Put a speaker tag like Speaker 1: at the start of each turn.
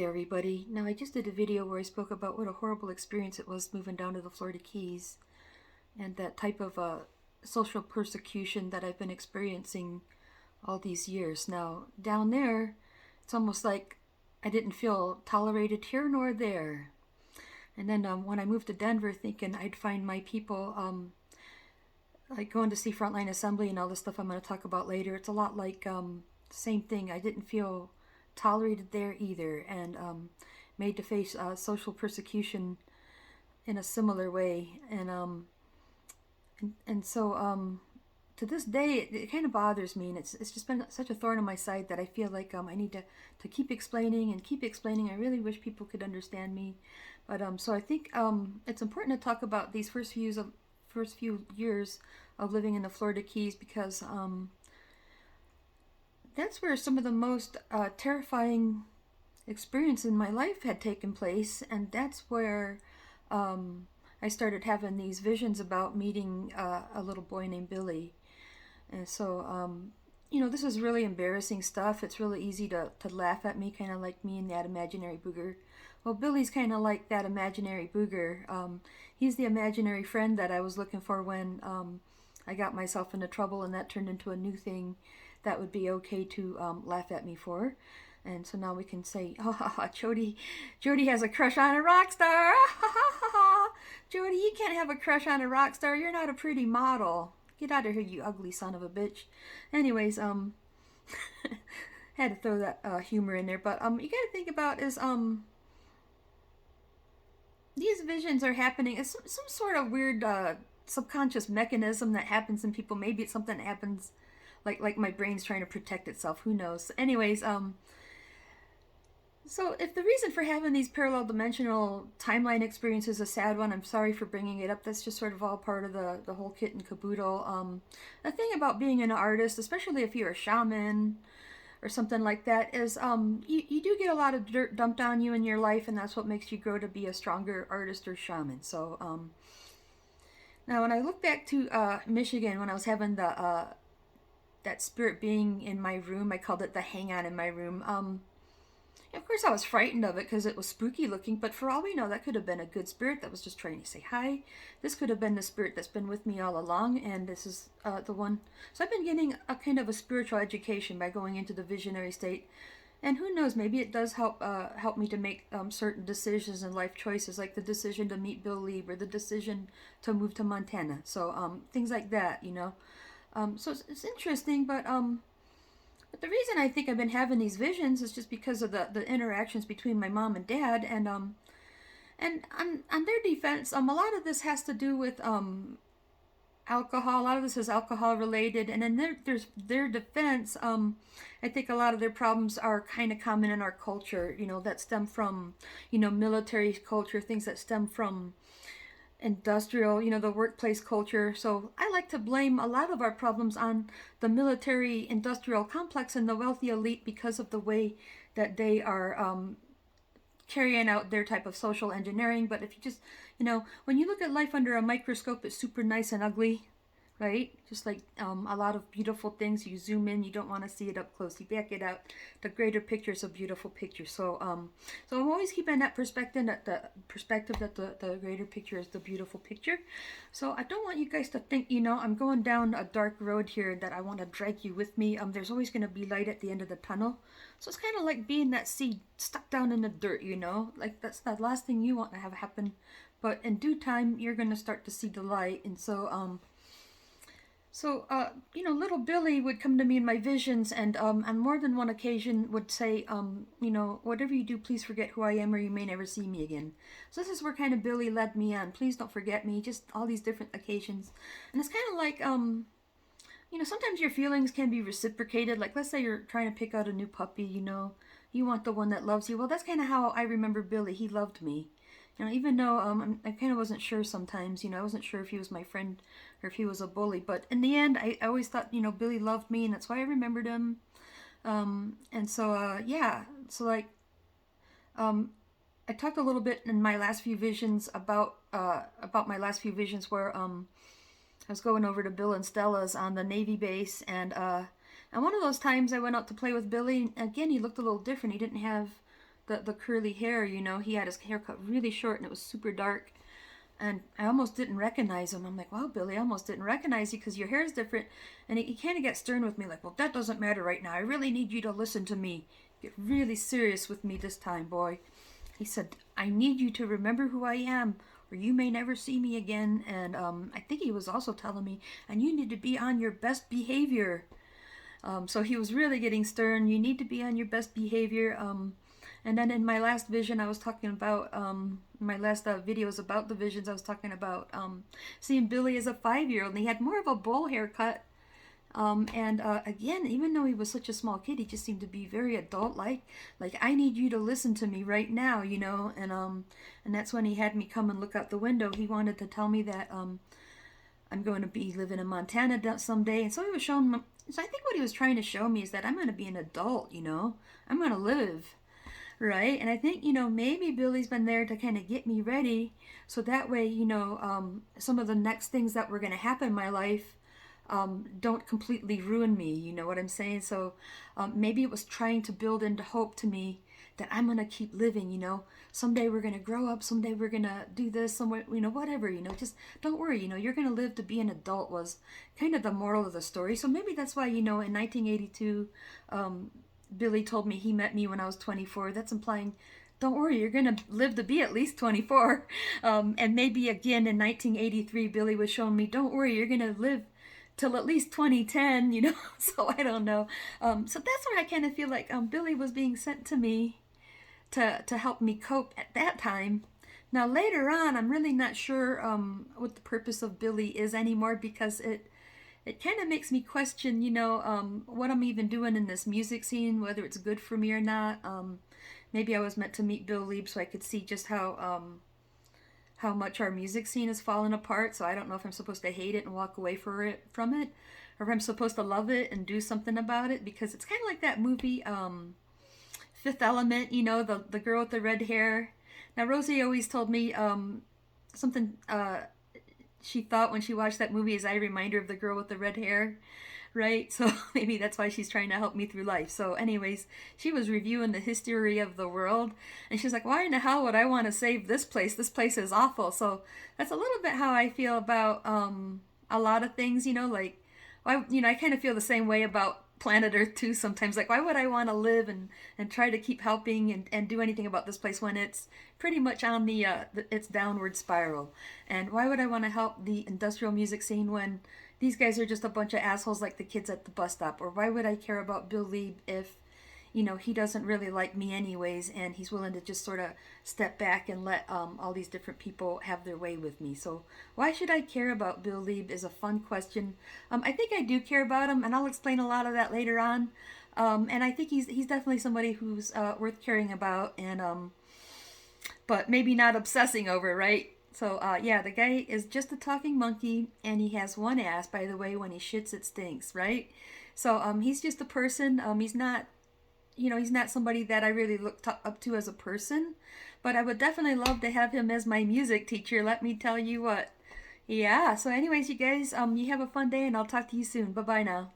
Speaker 1: there, everybody. Now, I just did a video where I spoke about what a horrible experience it was moving down to the Florida Keys and that type of social persecution that I've been experiencing all these years. Now, down there, it's almost like I didn't feel tolerated here nor there. And then when I moved to Denver, thinking I'd find my people, like going to see Frontline Assembly and all this stuff I'm going to talk about later, it's a lot like same thing. I didn't feel tolerated there either, and made to face social persecution in a similar way. And so to this day, it kind of bothers me, and it's just been such a thorn in my side that I feel like I need to keep explaining and keep explaining. I really wish people could understand me, but so I think it's important to talk about these first few years of living in the Florida Keys, because that's where some of the most terrifying experience in my life had taken place, and that's where I started having these visions about meeting a little boy named Billy. And so, this is really embarrassing stuff. It's really easy to laugh at me, kind of like me and that imaginary booger. Well, Billy's kind of like that imaginary booger. He's the imaginary friend that I was looking for when I got myself into trouble, and that turned into a new thing that would be okay to laugh at me for. And so now we can say, ha ha ha, Jody has a crush on a rock star. Ha ha ha ha. Jody, you can't have a crush on a rock star. You're not a pretty model. Get out of here, you ugly son of a bitch. Anyways, had to throw that humor in there. But you got to think about is these visions are happening. It's some sort of weird subconscious mechanism that happens in people. Maybe it's something that happens like my brain's trying to protect itself. Who knows? Anyways, so if the reason for having these parallel dimensional timeline experiences is a sad one, I'm sorry for bringing it up. That's just sort of all part of the whole kit and caboodle. The thing about being an artist, especially if you're a shaman or something like that, is you do get a lot of dirt dumped on you in your life, and that's what makes you grow to be a stronger artist or shaman. So now when I look back to Michigan, when I was having that spirit being in my room, I called it the hang on in my room. Of course, I was frightened of it because it was spooky looking, but for all we know, that could have been a good spirit that was just trying to say hi. This could have been the spirit that's been with me all along, and this is the one. So I've been getting a kind of a spiritual education by going into the visionary state, and who knows, maybe it does help me to make certain decisions and life choices, like the decision to meet Bill Leeb or the decision to move to Montana. So things like that, so it's interesting, but the reason I think I've been having these visions is just because of the interactions between my mom and dad, and on their defense, a lot of this has to do with alcohol. A lot of this is alcohol related, and in their defense, I think a lot of their problems are kind of common in our culture, that stem from, military culture, things that stem from industrial, the workplace culture. So I like to blame a lot of our problems on the military industrial complex and the wealthy elite because of the way that they are carrying out their type of social engineering. But if you just, when you look at life under a microscope, it's super nice and ugly, right? Just like a lot of beautiful things, you zoom in, you don't want to see it up close, you back it out. The greater picture is a beautiful picture. So so I'm always keeping that perspective, that the greater picture is the beautiful picture. So I don't want you guys to think, I'm going down a dark road here that I want to drag you with me. There's always going to be light at the end of the tunnel. So it's kind of like being that seed stuck down in the dirt, like that's the last thing you want to have happen. But in due time, you're going to start to see the light. And so little Billy would come to me in my visions, and on more than one occasion would say, whatever you do, please forget who I am, or you may never see me again. So this is where kind of Billy led me on. Please don't forget me. Just all these different occasions, and it's kind of like, sometimes your feelings can be reciprocated. Like, let's say you're trying to pick out a new puppy. You want the one that loves you. Well, that's kind of how I remember Billy. He loved me. Even though I kind of wasn't sure sometimes, I wasn't sure if he was my friend or if he was a bully. But in the end, I always thought, Billy loved me, and that's why I remembered him. And so, yeah. So, like, I talked a little bit in my last few visions about my last few visions where I was going over to Bill and Stella's on the Navy base, and one of those times I went out to play with Billy. Again, he looked a little different. He didn't have the curly hair, you know. He had his hair cut really short and it was super dark. And I almost didn't recognize him. I'm like, wow, Billy, I almost didn't recognize you because your hair is different. And he kind of got stern with me, like, well, that doesn't matter right now. I really need you to listen to me. Get really serious with me this time, boy. He said, I need you to remember who I am, or you may never see me again. And I think he was also telling me, and you need to be on your best behavior. So he was really getting stern. You need to be on your best behavior. And then in my last vision, I was talking about, my last videos about the visions, I was talking about seeing Billy as a 5-year-old, and he had more of a bowl haircut. And again, even though he was such a small kid, he just seemed to be very adult-like. Like, I need you to listen to me right now, you know. And that's when he had me come and look out the window. He wanted to tell me that I'm going to be living in Montana someday. And so he was showing me, so I think what he was trying to show me is that I'm going to be an adult, you know. I'm going to live. Right? And I think, you know, maybe Billy's been there to kind of get me ready. So that way, you know, some of the next things that were going to happen in my life don't completely ruin me. You know what I'm saying? So maybe it was trying to build into hope to me that I'm going to keep living, you know. Someday we're going to grow up. Someday we're going to do this. Somewhere, you know, whatever, you know, just don't worry, you know, you're going to live to be an adult was kind of the moral of the story. So maybe that's why, you know, in 1982, Billy told me he met me when I was 24. That's implying, don't worry, you're going to live to be at least 24. And maybe again in 1983, Billy was showing me, don't worry, you're going to live till at least 2010, you know. So I don't know. So that's where I kind of feel like Billy was being sent to me to help me cope at that time. Now later on, I'm really not sure what the purpose of Billy is anymore, because it kind of makes me question, you know, what I'm even doing in this music scene, whether it's good for me or not. Maybe I was meant to meet Bill Leeb so I could see just how much our music scene has fallen apart. So I don't know if I'm supposed to hate it and walk away from it, or if I'm supposed to love it and do something about it, because it's kind of like that movie, Fifth Element, you know, the girl with the red hair. Now Rosie always told me something she thought when she watched that movie is I remind her of the girl with the red hair, right? So maybe that's why she's trying to help me through life. So anyways, she was reviewing the history of the world, and she's like, why in the hell would I want to save this place? This place is awful. So that's a little bit how I feel about a lot of things, you know, like, you know, I kind of feel the same way about planet Earth too sometimes. Like, why would I want to live and try to keep helping and do anything about this place when it's pretty much on its downward spiral? And why would I want to help the industrial music scene when these guys are just a bunch of assholes like the kids at the bus stop? Or why would I care about Bill Leeb if, you know, he doesn't really like me anyways, and he's willing to just sort of step back and let all these different people have their way with me? So why should I care about Bill Leeb is a fun question. I think I do care about him, and I'll explain a lot of that later on. And I think he's definitely somebody who's worth caring about, and but maybe not obsessing over, right? So yeah, the guy is just a talking monkey, and he has one ass, by the way. When he shits, it stinks, right? So he's just a person. He's not, you know, he's not somebody that I really look up to as a person, but I would definitely love to have him as my music teacher, let me tell you what. Yeah, so anyways, you guys, you have a fun day, and I'll talk to you soon. Bye-bye now.